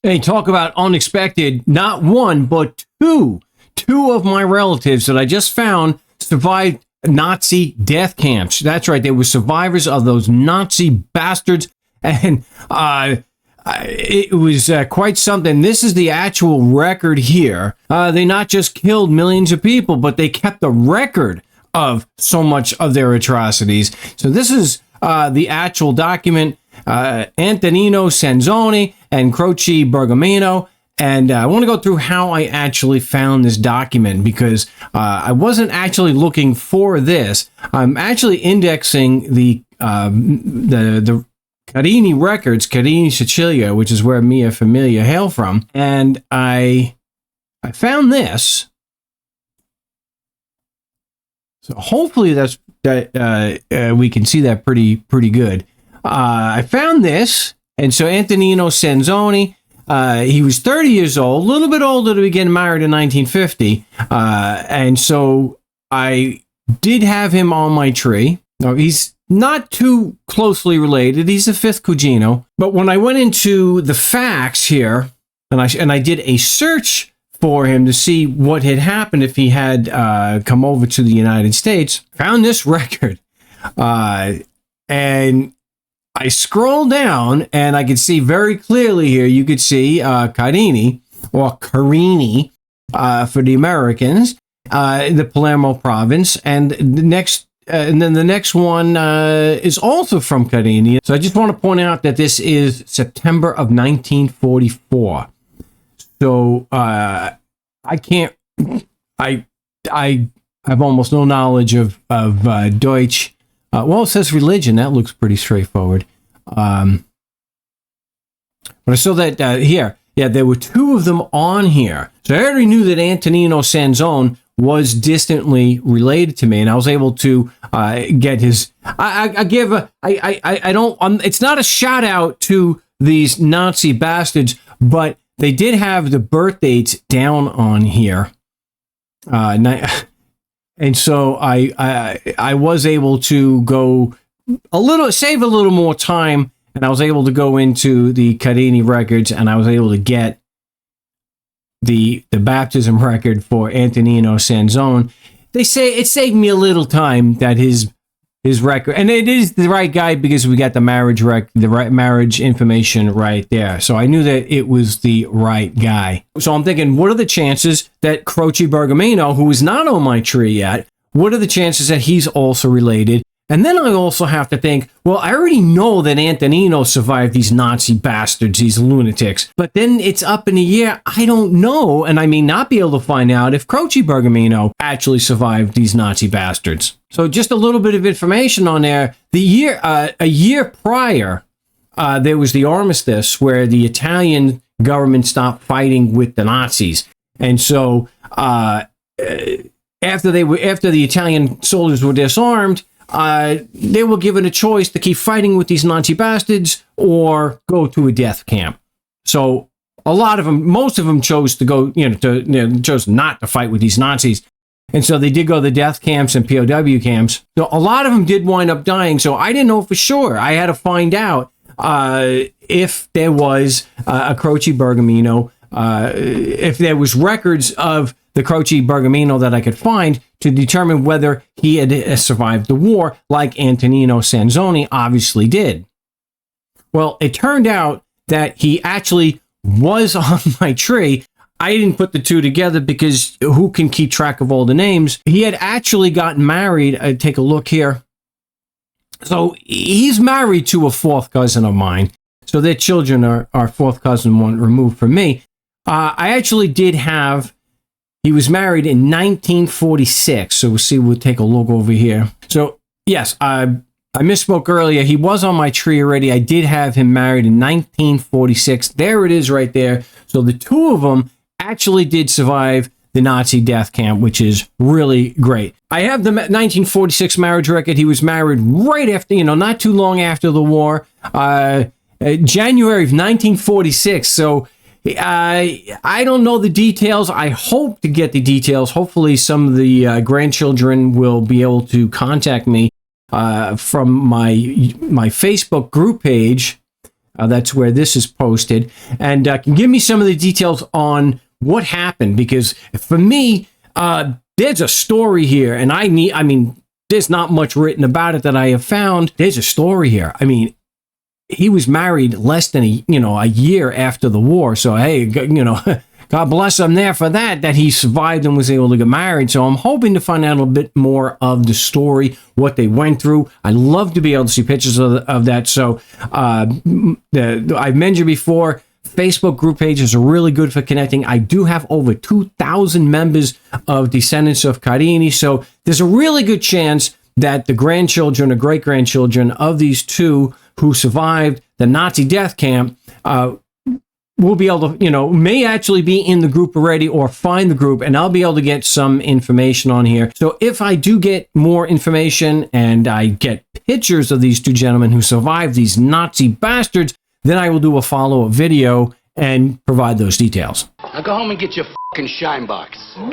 Hey, talk about unexpected. Not one, but two. Two of my relatives that I just found survived Nazi death camps. That's right. They were survivors of those Nazi bastards. And it was quite something. This is the actual record here. They not just killed millions of people, but they kept a record of so much of their atrocities. So this is the actual document. Antonino Sanzoni and Croce Bergamino. And I want to go through how I actually found this document, because I wasn't actually looking for this. I'm actually indexing the Carini records, Carini, Sicilia, which is where Mia Familia hail from. And I found this. So hopefully we can see that pretty good. I found this, and so Antonino Sanzoni, he was 30 years old, a little bit older to be getting married in 1950, and so I did have him on my tree. Now, he's not too closely related. He's the fifth cugino, but when I went into the facts here, and I did a search for him to see what had happened if he had come over to the United States, found this record, and I scroll down, and I can see very clearly here, you could see Carini, or Carini for the Americans, the Palermo province, and then the next one is also from Carini. So I just want to point out that this is September of 1944. So I have almost no knowledge of Deutsch. Well, it says religion. That looks pretty straightforward. But I saw that here. Yeah, there were two of them on here. So I already knew that Antonino Sanzone was distantly related to me, and I was able to get his. It's not a shout out to these Nazi bastards, but they did have the birth dates down on here. And so I was able to go save a little more time, and I was able to go into the Carini records, and I was able to get the baptism record for Antonino Sanzone. They say it saved me a little time that his record, and it is the right guy because we got the marriage marriage information right there. So I knew that it was the right guy. So I'm thinking, what are the chances that Croce Bergamino, who is not on my tree yet, what are the chances that he's also related? And then I also have to think, well, I already know that Antonino survived these Nazi bastards, these lunatics. But then it's up in the air. I don't know, and I may not be able to find out if Croce Bergamino actually survived these Nazi bastards. So just a little bit of information on there. A year prior, there was the armistice where the Italian government stopped fighting with the Nazis. And so after the Italian soldiers were disarmed, they were given a choice to keep fighting with these Nazi bastards or go to a death camp. So a lot of them, most of them chose to go, chose not to fight with these Nazis. And so they did go to the death camps and POW camps. So a lot of them did wind up dying. So I didn't know for sure. I had to find out if there was a Croce Bergamino, if there was records of the Croce Bergamino that I could find to determine whether he had survived the war, like Antonino Sanzoni obviously did. Well, it turned out that he actually was on my tree. I didn't put the two together because who can keep track of all the names? He had actually gotten married. Take a look here. So he's married to a fourth cousin of mine. So their children are fourth cousin, one removed from me. I actually did have. He was married in 1946. So we'll take a look over here. So yes, I misspoke earlier. He was on my tree already. I did have him married in 1946. There it is right there. So the two of them actually did survive the Nazi death camp, which is really great. I have the 1946 marriage record. He was married right after, not too long after the war, January of 1946. So I don't know the details. I hope to get the details. Hopefully some of the grandchildren will be able to contact me from my Facebook group page That's where this is posted, and can give me some of the details on what happened, because for me, there's a story here, and I mean, there's not much written about it that I have found. There's a story here. I mean, he was married less than a year after the war. So, hey, God bless him there for that he survived and was able to get married. So I'm hoping to find out a little bit more of the story, what they went through. I'd love to be able to see pictures of that. So I've mentioned before, Facebook group pages are really good for connecting. I do have over 2,000 members of descendants of Carini. So there's a really good chance that the grandchildren or great-grandchildren of these two who survived the Nazi death camp will be able to, may actually be in the group already or find the group, and I'll be able to get some information on here. So if I do get more information and I get pictures of these two gentlemen who survived these Nazi bastards, then I will do a follow-up video and provide those details. Now go home and get your fucking shine box.